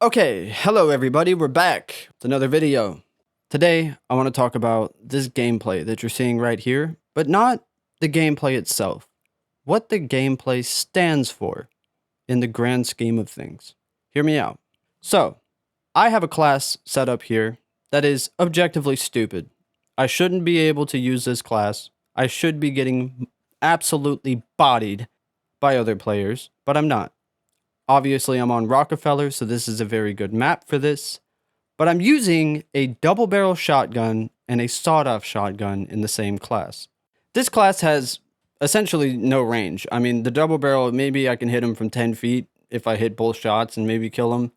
Okay, hello everybody, we're back with another video. Today, I want to talk about this gameplay that you're seeing right here, but not the gameplay itself. What the gameplay stands for in the grand scheme of things. Hear me out. So, I have a class set up here that is objectively stupid. I shouldn't be able to use this class. I should be getting absolutely bodied by other players, but I'm not. Obviously, I'm on Rockefeller, so this is a very good map for this. But I'm using a double barrel shotgun and a sawed-off shotgun in the same class. This class has essentially no range. I mean, the double barrel, maybe I can hit him from 10 feet if I hit both shots and maybe kill him.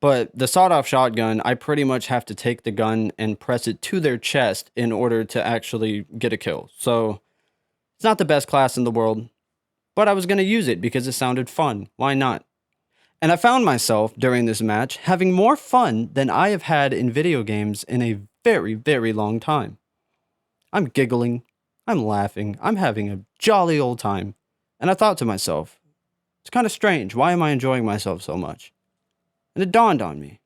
But the sawed-off shotgun, I pretty much have to take the gun and press it to their chest in order to actually get a kill. So, it's not the best class in the world, but I was going to use it because it sounded fun. Why not? And I found myself, during this match, having more fun than I have had in video games in a very, very long time. I'm giggling, I'm laughing, I'm having a jolly old time. And I thought to myself, it's kind of strange, why am I enjoying myself so much? And it dawned on me.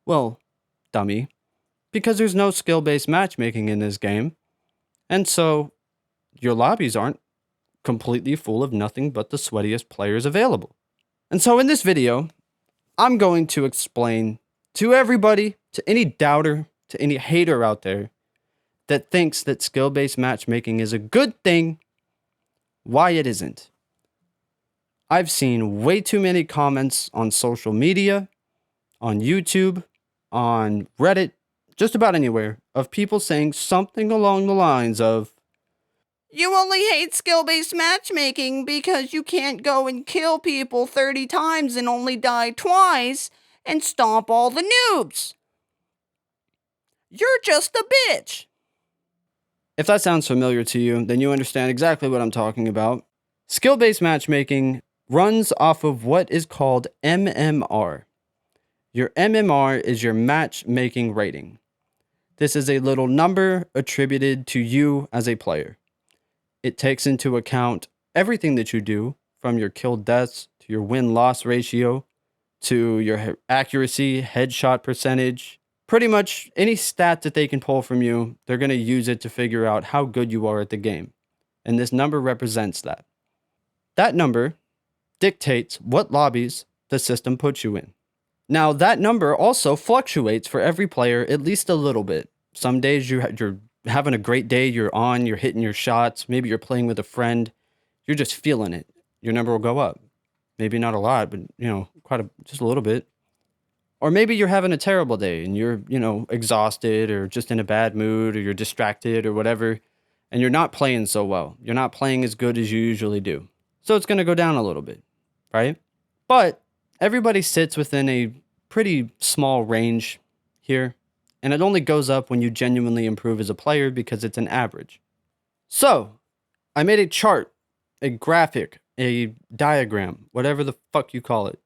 Well, dummy, because there's no skill-based matchmaking in this game. And so, your lobbies aren't completely full of nothing but the sweatiest players available. And so in this video, I'm going to explain to everybody, to any doubter, to any hater out there that thinks that skill-based matchmaking is a good thing, why it isn't. I've seen way too many comments on social media, on YouTube, on Reddit, just about anywhere, of people saying something along the lines of, "You only hate skill-based matchmaking because you can't go and kill people 30 times and only die twice and stomp all the noobs. You're just a bitch." If that sounds familiar to you, then you understand exactly what I'm talking about. Skill-based matchmaking runs off of what is called MMR. Your MMR is your matchmaking rating. This is a little number attributed to you as a player. It takes into account everything that you do, from your kill deaths to your win-loss ratio to your accuracy, headshot percentage. Pretty much any stat that they can pull from you, they're going to use it to figure out how good you are at the game. And this number represents that. That number dictates what lobbies the system puts you in. Now, that number also fluctuates for every player at least a little bit. Some days you're having a great day, you're hitting your shots, maybe you're playing with a friend, you're just feeling it. Your number will go up. Maybe not a lot, but, just a little bit. Or maybe you're having a terrible day and you're, exhausted or just in a bad mood or you're distracted or whatever, and you're not playing so well. You're not playing as good as you usually do. So it's going to go down a little bit, right? But everybody sits within a pretty small range here. And it only goes up when you genuinely improve as a player because it's an average. So, I made a chart, a graphic, a diagram, whatever the fuck you call it,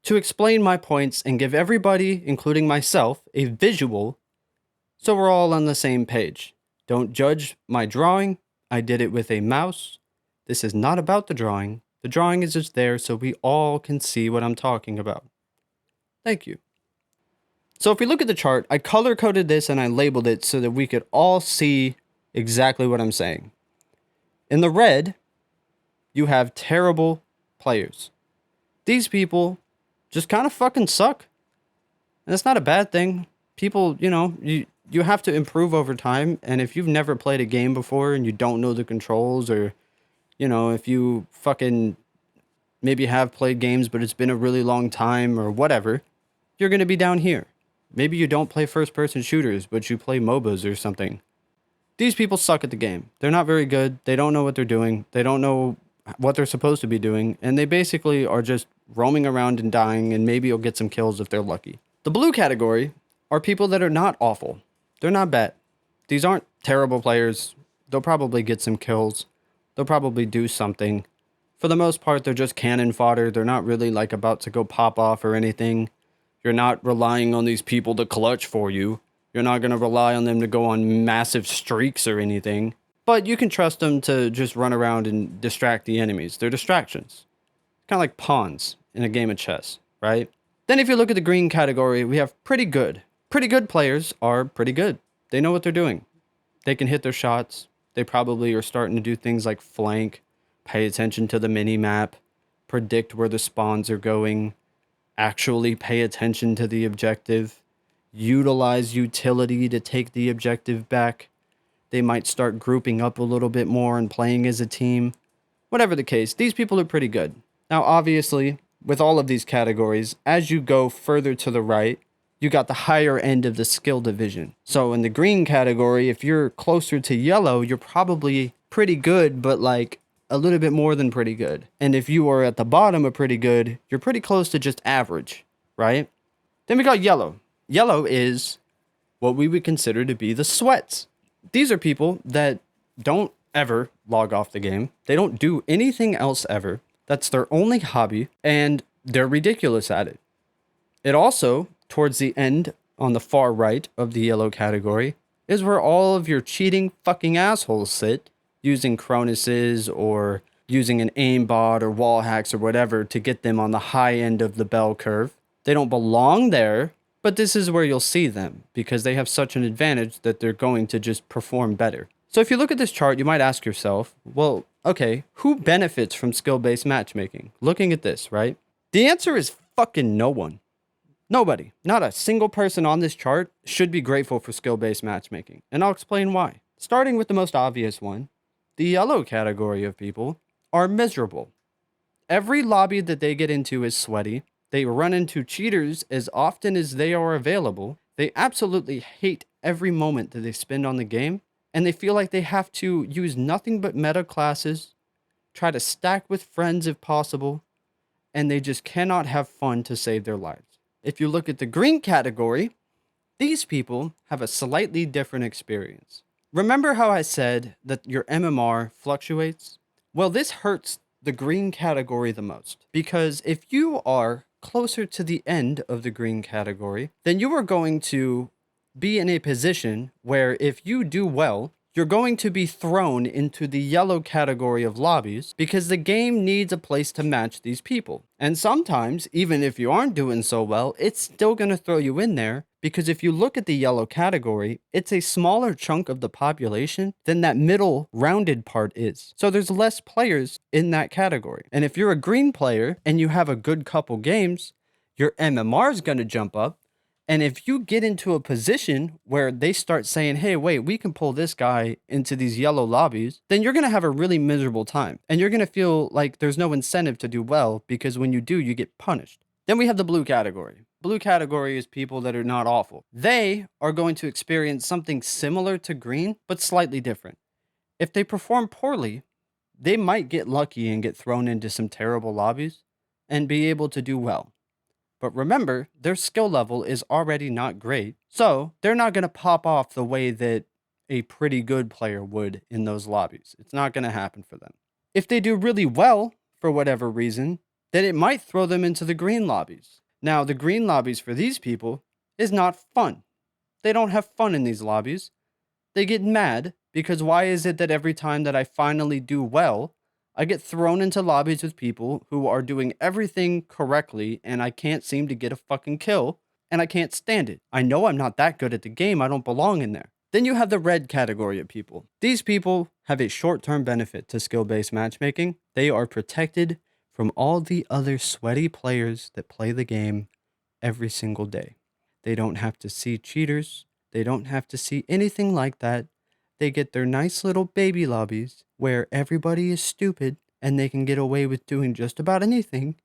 to explain my points and give everybody, including myself, a visual so we're all on the same page. Don't judge my drawing. I did it with a mouse. This is not about the drawing. The drawing is just there so we all can see what I'm talking about. Thank you. So if we look at the chart, I color-coded this and I labeled it so that we could all see exactly what I'm saying. In the red, you have terrible players. These people just kind of fucking suck. And that's not a bad thing. People, you have to improve over time. And if you've never played a game before and you don't know the controls, or, if you fucking maybe have played games but it's been a really long time or whatever, you're going to be down here. Maybe you don't play first-person shooters, but you play MOBAs or something. These people suck at the game. They're not very good. They don't know what they're doing. They don't know what they're supposed to be doing. And they basically are just roaming around and dying, and maybe you'll get some kills if they're lucky. The blue category are people that are not awful. They're not bad. These aren't terrible players. They'll probably get some kills. They'll probably do something. For the most part, they're just cannon fodder. They're not really about to go pop off or anything. You're not relying on these people to clutch for you. You're not going to rely on them to go on massive streaks or anything. But you can trust them to just run around and distract the enemies. They're distractions. Kind of like pawns in a game of chess, right? Then if you look at the green category, we have pretty good. Pretty good players are pretty good. They know what they're doing. They can hit their shots. They probably are starting to do things like flank, pay attention to the mini map, predict where the spawns are going, actually pay attention to the objective, utilize utility to take the objective back. They might start grouping up a little bit more and playing as a team. Whatever the case, these people are pretty good. Now, obviously, with all of these categories, as you go further to the right, you got the higher end of the skill division. So in the green category, if you're closer to yellow, you're probably pretty good, but like a little bit more than pretty good. And if you are at the bottom of pretty good, you're pretty close to just average, right? Then we got yellow. Yellow is what we would consider to be the sweats. These are people that don't ever log off the game. They don't do anything else ever. That's their only hobby, and they're ridiculous at it. It also, towards the end, on the far right of the yellow category, is where all of your cheating fucking assholes sit, using Cronuses or using an aimbot or wall hacks or whatever to get them on the high end of the bell curve. They don't belong there, but this is where you'll see them because they have such an advantage that they're going to just perform better. So if you look at this chart, you might ask yourself, well, okay, who benefits from skill-based matchmaking? Looking at this, right? The answer is fucking no one. Nobody, not a single person on this chart should be grateful for skill-based matchmaking. And I'll explain why. Starting with the most obvious one, the yellow category of people are miserable. Every lobby that they get into is sweaty. They run into cheaters as often as they are available. They absolutely hate every moment that they spend on the game. And they feel like they have to use nothing but meta classes, try to stack with friends if possible, and they just cannot have fun to save their lives. If you look at the green category, these people have a slightly different experience. Remember how I said that your MMR fluctuates? Well, this hurts the green category the most because if you are closer to the end of the green category, then you are going to be in a position where if you do well, you're going to be thrown into the yellow category of lobbies because the game needs a place to match these people. And sometimes, even if you aren't doing so well, it's still going to throw you in there because if you look at the yellow category, it's a smaller chunk of the population than that middle rounded part is. So there's less players in that category. And if you're a green player and you have a good couple games, your MMR is going to jump up. And if you get into a position where they start saying, hey, wait, we can pull this guy into these yellow lobbies, then you're going to have a really miserable time. And you're going to feel like there's no incentive to do well because when you do, you get punished. Then we have the blue category. Blue category is people that are not awful. They are going to experience something similar to green, but slightly different. If they perform poorly, they might get lucky and get thrown into some terrible lobbies and be able to do well. But remember, their skill level is already not great, so they're not going to pop off the way that a pretty good player would in those lobbies. It's not going to happen for them. If they do really well, for whatever reason, then it might throw them into the green lobbies. Now, the green lobbies for these people is not fun. They don't have fun in these lobbies. They get mad because why is it that every time that I finally do well, I get thrown into lobbies with people who are doing everything correctly and I can't seem to get a fucking kill and I can't stand it. I know I'm not that good at the game. I don't belong in there. Then you have the red category of people. These people have a short-term benefit to skill-based matchmaking. They are protected from all the other sweaty players that play the game every single day. They don't have to see cheaters. They don't have to see anything like that. They get their nice little baby lobbies where everybody is stupid and they can get away with doing just about anything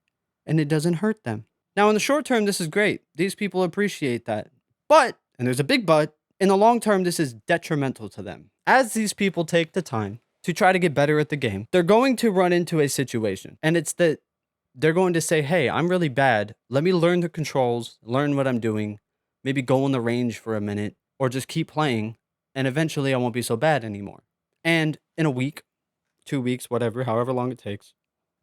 and it doesn't hurt them. Now, in the short term, this is great. These people appreciate that. But, and there's a big but, in the long term, this is detrimental to them. As these people take the time to try to get better at the game, they're going to run into a situation. And it's that they're going to say, hey, I'm really bad. Let me learn the controls, learn what I'm doing, maybe go on the range for a minute, or just keep playing. And eventually I won't be so bad anymore. And in a week, 2 weeks, whatever, however long it takes,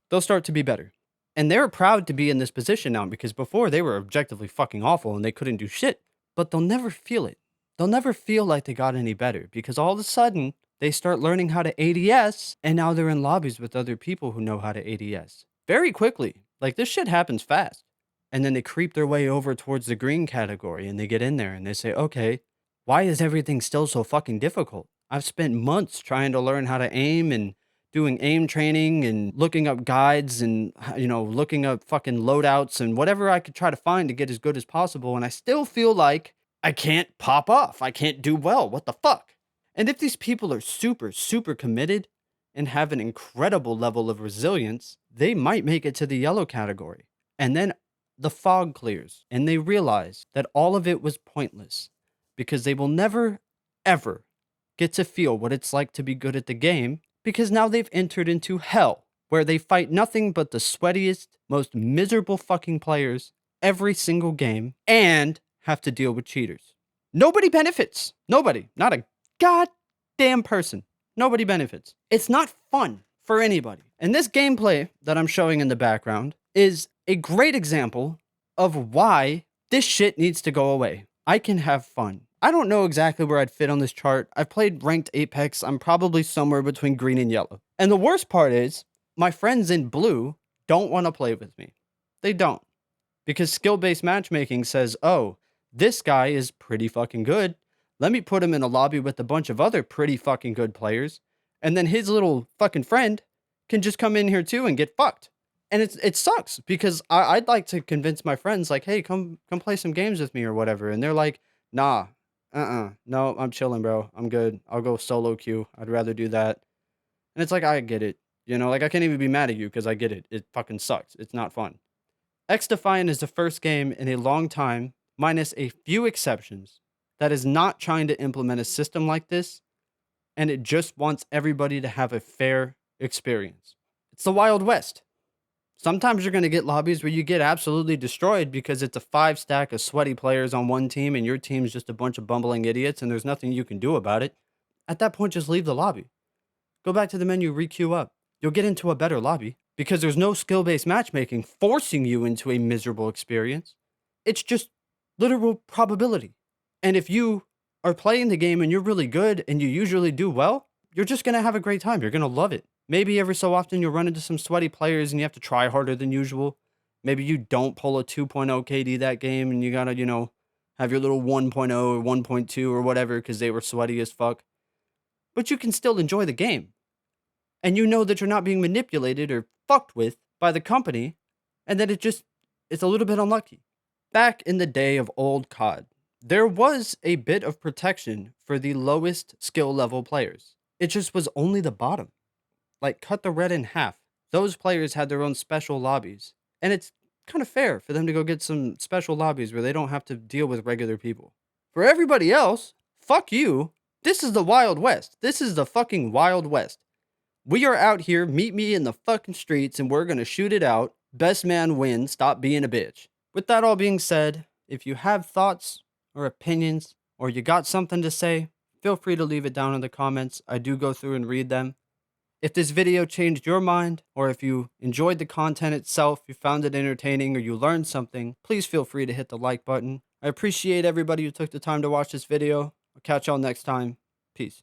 they'll start to be better. And they're proud to be in this position now because before they were objectively fucking awful and they couldn't do shit. But they'll never feel it. They'll never feel like they got any better because all of a sudden they start learning how to ADS and now they're in lobbies with other people who know how to ADS. Very quickly. Like this shit happens fast. And then they creep their way over towards the green category and they get in there and they say, okay, why is everything still so fucking difficult? I've spent months trying to learn how to aim and doing aim training and looking up guides and, looking up fucking loadouts and whatever I could try to find to get as good as possible. And I still feel like I can't pop off. I can't do well. What the fuck? And if these people are super, super committed and have an incredible level of resilience, they might make it to the yellow category. And then the fog clears and they realize that all of it was pointless because they will never, ever get to feel what it's like to be good at the game because now they've entered into hell where they fight nothing but the sweatiest, most miserable fucking players every single game and have to deal with cheaters. Nobody benefits. Nobody. Not a goddamn person. Nobody benefits. It's not fun for anybody. And this gameplay that I'm showing in the background is a great example of why this shit needs to go away. I can have fun. I don't know exactly where I'd fit on this chart. I've played ranked Apex. I'm probably somewhere between green and yellow. And the worst part is, my friends in blue don't want to play with me. They don't. Because skill-based matchmaking says, oh, this guy is pretty fucking good. Let me put him in a lobby with a bunch of other pretty fucking good players. And then his little fucking friend can just come in here too and get fucked. And it sucks because I'd like to convince my friends like, hey, come play some games with me or whatever. And they're like, nah, no, I'm chilling, bro. I'm good. I'll go solo queue. I'd rather do that. And it's like, I get it. Like I can't even be mad at you because I get it. It fucking sucks. It's not fun. X-Defiant is the first game in a long time, minus a few exceptions, that is not trying to implement a system like this. And it just wants everybody to have a fair experience. It's the Wild West. Sometimes you're going to get lobbies where you get absolutely destroyed because it's a 5 stack of sweaty players on one team and your team's just a bunch of bumbling idiots and there's nothing you can do about it. At that point, just leave the lobby. Go back to the menu, re-queue up. You'll get into a better lobby because there's no skill-based matchmaking forcing you into a miserable experience. It's just literal probability. And if you are playing the game and you're really good and you usually do well, you're just going to have a great time. You're going to love it. Maybe every so often you'll run into some sweaty players and you have to try harder than usual. Maybe you don't pull a 2.0 KD that game and you gotta, have your little 1.0 or 1.2 or whatever because they were sweaty as fuck. But you can still enjoy the game. And you know that you're not being manipulated or fucked with by the company and that it's a little bit unlucky. Back in the day of old COD, there was a bit of protection for the lowest skill level players. It just was only the bottom. Like, cut the red in half. Those players had their own special lobbies. And it's kind of fair for them to go get some special lobbies where they don't have to deal with regular people. For everybody else, fuck you. This is the Wild West. This is the fucking Wild West. We are out here, meet me in the fucking streets, and we're gonna shoot it out. Best man wins, stop being a bitch. With that all being said, if you have thoughts or opinions, or you got something to say, feel free to leave it down in the comments. I do go through and read them. If this video changed your mind, or if you enjoyed the content itself, you found it entertaining, or you learned something, please feel free to hit the like button. I appreciate everybody who took the time to watch this video. I'll catch y'all next time. Peace.